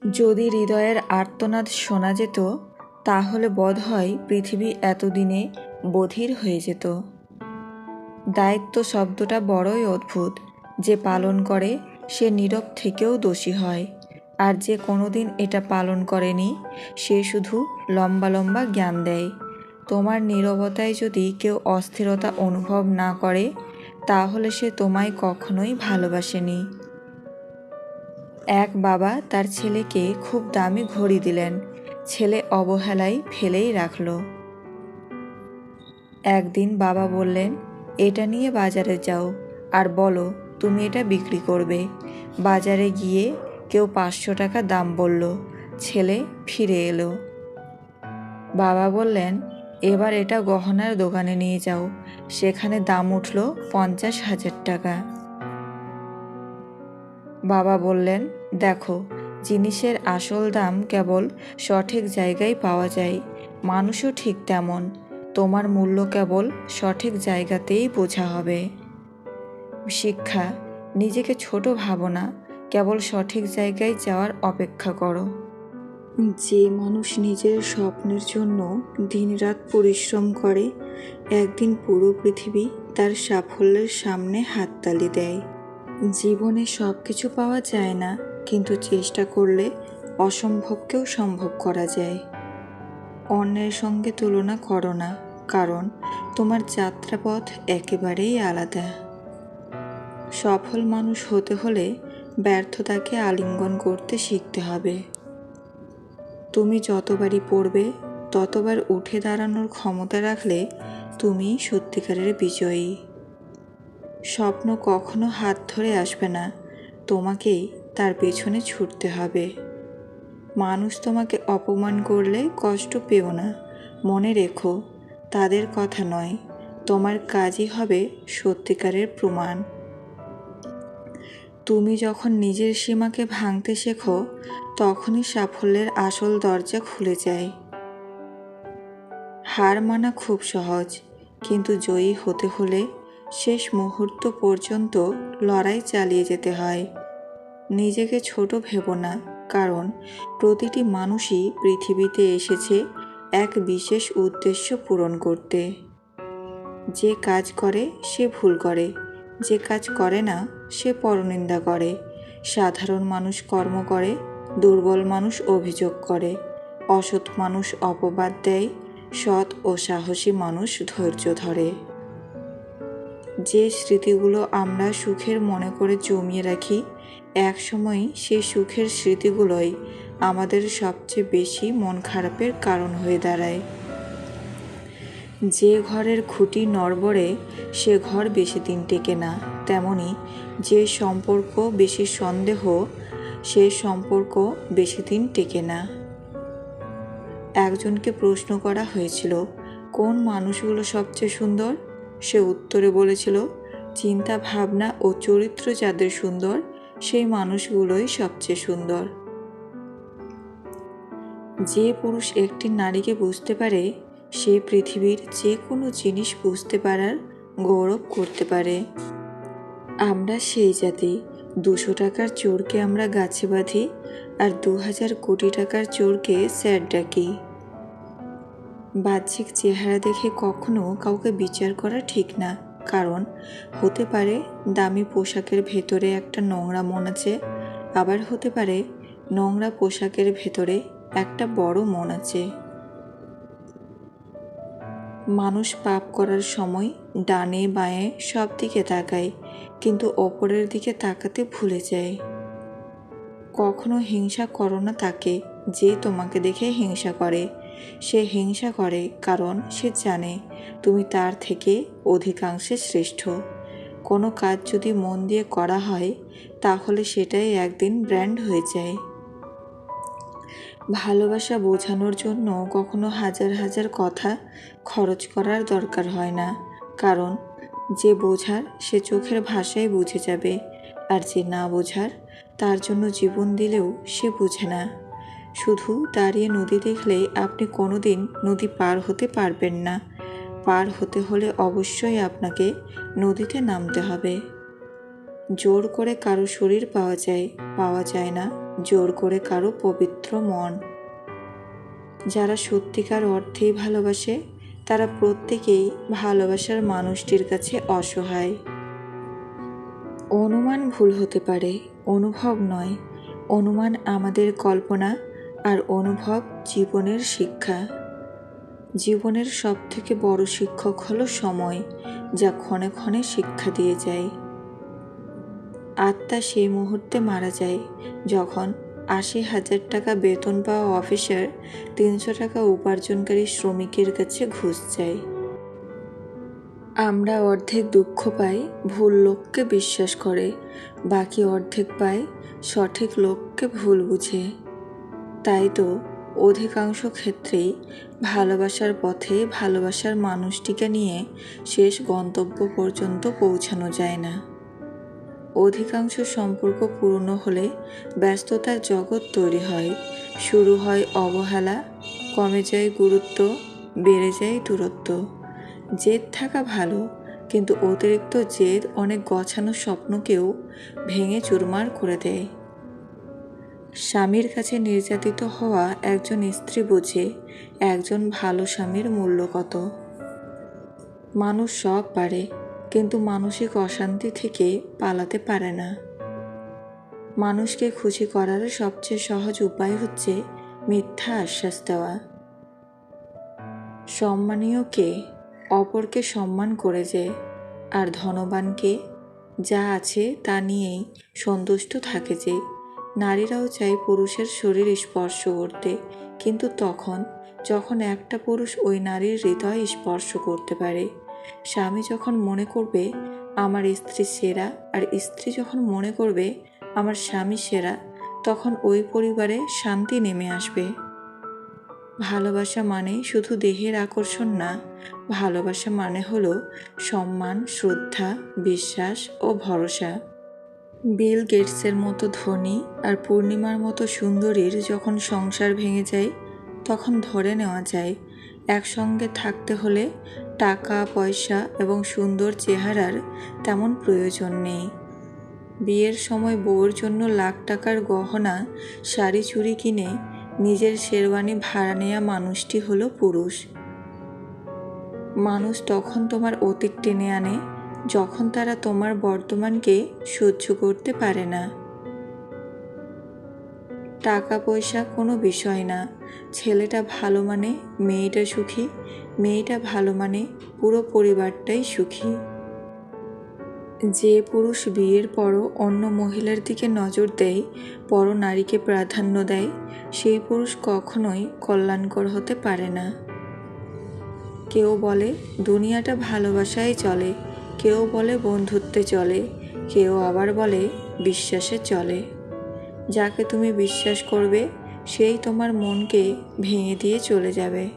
যদি হৃদয়ের আর্তনাদ শোনা যেত, তাহলে বোধহয় পৃথিবী এতদিনে বধির হয়ে যেত। দায়িত্ব শব্দটা বড়ই অদ্ভুত। যে পালন করে সে নীরব থেকেও দোষী হয়, আর যে কোনোদিন এটা পালন করেনি সে শুধু লম্বা লম্বা জ্ঞান দেয়। তোমার নীরবতায় যদি কেউ অস্থিরতা অনুভব না করে, তাহলে সে তোমায় কখনোই ভালোবাসেনি। এক বাবা তার ছেলেকে খুব দামি ঘড়ি দিলেন। ছেলে অবহেলায় ফেলেই রাখল। একদিন বাবা বললেন, এটা নিয়ে বাজারে যাও আর বলো তুমি এটা বিক্রি করবে। বাজারে গিয়ে কেউ 500 টাকা দাম বলল। ছেলে ফিরে এলো। বাবা বললেন, এবার এটা গহনার দোকানে নিয়ে যাও। সেখানে দাম উঠল 50,000 টাকা। বাবা বললেন, দেখো, জিনিসের আসল দাম কেবল সঠিক জায়গায় পাওয়া যায়। মানুষও ঠিক তেমন। তোমার মূল্য কেবল সঠিক জায়গাতেই বোঝা হবে। শিক্ষা, নিজেকে ছোট ভাবো না, কেবল সঠিক জায়গায় যাওয়ার অপেক্ষা করো। যে মানুষ নিজের স্বপ্নের জন্য দিনরাত পরিশ্রম করে, একদিন পুরো পৃথিবী তার সাফল্যের সামনে হাততালি দেয়। জীবনে সব কিছু পাওয়া যায় না, কিন্তু চেষ্টা করলে অসম্ভবকেও সম্ভব করা যায়। অন্যের সঙ্গে তুলনা করো না, কারণ তোমার যাত্রাপথ একেবারেই আলাদা। সফল মানুষ হতে হলে ব্যর্থতাকে আলিঙ্গন করতে শিখতে হবে। তুমি যতবারই পড়বে, ততবার উঠে দাঁড়ানোর ক্ষমতা রাখলে তুমি সত্যিকারের বিজয়ী। স্বপ্ন কখনো হাত ধরে আসবে না, তোমাকেই তার পেছনে ছুটতে হবে। মানুষ তোমাকে অপমান করলে কষ্ট পেও না। মনে রেখো, তাদের কথা নয়, তোমার কাজই হবে সত্যিকারের প্রমাণ। তুমি যখন নিজের সীমাকে ভাঙতে শেখো, তখনই সাফল্যের আসল দরজা খুলে যায়। হার মানা খুব সহজ, কিন্তু জয়ী হতে হলে শেষ মুহূর্ত পর্যন্ত লড়াই চালিয়ে যেতে হয়। নিজেকে ছোট ভেবো না, কারণ প্রতিটি মানুষই পৃথিবীতে এসেছে এক বিশেষ উদ্দেশ্য পূরণ করতে। যে কাজ করে সে ভুল করে, যে কাজ করে না সে পরনিন্দা করে। সাধারণ মানুষ কর্ম করে, দুর্বল মানুষ অভিযোগ করে, অসৎ মানুষ অপবাদ দেয়, সৎ ও সাহসী মানুষ ধৈর্য ধরে। যে স্মৃতিগুলো আমরা সুখের মনে করে জমিয়ে রাখি, একসময় সেই সুখের স্মৃতিগুলোই আমাদের সবচেয়ে বেশি মন খারাপের কারণ হয়ে দাঁড়ায়। যে ঘরের খুঁটি নড়বড়ে, সে ঘর বেশি দিন টেকে না। তেমনি যে সম্পর্ক বেশি সন্দেহ, সে সম্পর্ক বেশি দিন টেকে না। একজনকে প্রশ্ন করা হয়েছিল, কোন মানুষগুলো সবচেয়ে সুন্দর? সে উত্তরে বলেছিল, চিন্তা ভাবনা ও চরিত্র যাদের সুন্দর, সেই মানুষগুলোই সবচেয়ে সুন্দর। যে পুরুষ একটি নারীকে বুঝতে পারে, সে পৃথিবীর যে কোনো জিনিস বুঝতে পারার গৌরব করতে পারে। আমরা সেই জাতি, 200 টাকার চোরকে আমরা গাছে বাঁধি, আর 2000 কোটি টাকার চোরকে স্যার ডাকি। বাহ্যিক চেহারা দেখে কখনো কাউকে বিচার করা ঠিক না, কারণ হতে পারে দামি পোশাকের ভেতরে একটা নোংরা মন আছে, আবার হতে পারে নোংরা পোশাকের ভেতরে একটা বড় মন আছে। মানুষ পাপ করার সময় ডানে বাঁয়ে সব দিকে তাকায়, কিন্তু ওপরের দিকে তাকাতে ভুলে যায়। কখনো হিংসা করো না তাকে যে তোমাকে দেখে হিংসা করে। সে হিংসা করে কারণ সে জানে তুমি তার থেকে অধিকাংশে শ্রেষ্ঠ। কোনো কাজ যদি মন দিয়ে করা হয়, তাহলে সেটাই একদিন ব্র্যান্ড হয়ে যায়। ভালোবাসা বোঝানোর জন্য কখনো হাজার হাজার কথা খরচ করার দরকার হয় না, কারণ যে বোঝার সে চোখের ভাষায় বুঝে যাবে, আর যে না বোঝার তার জন্য জীবন দিলেও সে বুঝে না। শুধু দাঁড়িয়ে নদী দেখলে আপনি কোনোদিন নদী পার হতে পারবেন না। পার হতে হলে অবশ্যই আপনাকে নদীতে নামতে হবে। জোর করে কারো শরীর পাওয়া যায় না, জোর করে কারো পবিত্র মন। যারা সত্যিকার অর্থেই ভালোবাসে তারা প্রত্যেকেই ভালোবাসার মানুষটির কাছে অসহায়। অনুমান ভুল হতে পারে, অনুভব নয়। অনুমান আমাদের কল্পনা, আর অনুভব জীবনের শিক্ষা। জীবনের সবথেকে বড় শিক্ষক হলো সময়, যা ক্ষণে ক্ষণে শিক্ষা দিয়ে যায়। আত্মা সেই মুহূর্তে মারা যায় যখন ৮০,০০০ টাকা বেতন পাওয়া অফিসার ৩০০ টাকা উপার্জনকারী শ্রমিকের কাছে ঘুষ চায়। আমরা অর্ধেক দুঃখ পাই ভুল লোককে বিশ্বাস করে, বাকি অর্ধেক পাই সঠিক লোককে ভুল বুঝে। তাই তো অধিকাংশ ক্ষেত্রেই ভালোবাসার পথে ভালোবাসার মানুষটিকে নিয়ে শেষ গন্তব্য পর্যন্ত পৌঁছানো যায় না। অধিকাংশ সম্পর্ক পুরনো হলে ব্যস্ততার জগৎ তৈরি হয়, শুরু হয় অবহেলা, কমে যায় গুরুত্ব, বেড়ে যায় দূরত্ব। জেদ থাকা ভালো, কিন্তু অতিরিক্ত জেদ অনেক গোছানো স্বপ্নকেও ভেঙে চুরমার করে দেয়। স্বামীর কাছে নির্যাতিত হওয়া একজন স্ত্রী বোঝে একজন ভালো স্বামীর মূল্য কত। মানুষ সব পারে, কিন্তু মানসিক অশান্তি থেকে পালাতে পারে না। মানুষকে খুশি করার সবচেয়ে সহজ উপায় হচ্ছে মিথ্যা আশ্বাস দেওয়া। সম্মানীয় কে? অপরকে সম্মান করে যে। আর ধনবানকে? যা আছে তা নিয়েই সন্তুষ্ট থাকে যে। নারীরাও চায় পুরুষের শরীর স্পর্শ করতে, কিন্তু তখন যখন একটা পুরুষ ওই নারীর হৃদয় স্পর্শ করতে পারে। স্বামী যখন মনে করবে আমার স্ত্রী সেরা, আর স্ত্রী যখন মনে করবে আমার স্বামী সেরা, তখন ওই পরিবারে শান্তি নেমে আসবে। ভালোবাসা মানে শুধু দেহের আকর্ষণ না, ভালোবাসা মানে হলো সম্মান, শ্রদ্ধা, বিশ্বাস ও ভরসা। বিল গেটসের মতো ধনী আর পূর্ণিমার মতো সুন্দরীর যখন সংসার ভেঙে যায়, তখন ধরে নেওয়া যায় একসঙ্গে থাকতে হলে টাকা পয়সা এবং সুন্দর চেহারার তেমন প্রয়োজন নেই। বিয়ের সময় বউয়ের জন্য লাখ টাকার গহনা, শাড়ি, চুড়ি কিনে নিজের শেরওয়ানি ভাড়া নেওয়া মানুষটি হলো পুরুষ। মানুষ তখন তোমার অতীত টেনে আনে যখন তারা তোমার বর্তমানকে সহ্য করতে পারে না। টাকা পয়সা কোনো বিষয় না। ছেলেটা ভালো মানে মেয়েটা সুখী, মেয়েটা ভালো মানে পুরো পরিবারটাই সুখী। যে পুরুষ বিয়ের পরও অন্য মহিলার দিকে নজর দেয়, পর নারীকে প্রাধান্য দেয়, সেই পুরুষ কখনোই কল্যাণকর হতে পারে না। কেউ বলে দুনিয়াটা ভালোবাসায় চলে, কেউ বলে বন্ধুত্বে চলে, কেউ আবার বলে বিশ্বাসে চলে। যাকে তুমি বিশ্বাস করবে সেই তোমার মনকে ভেঙে দিয়ে চলে যাবে।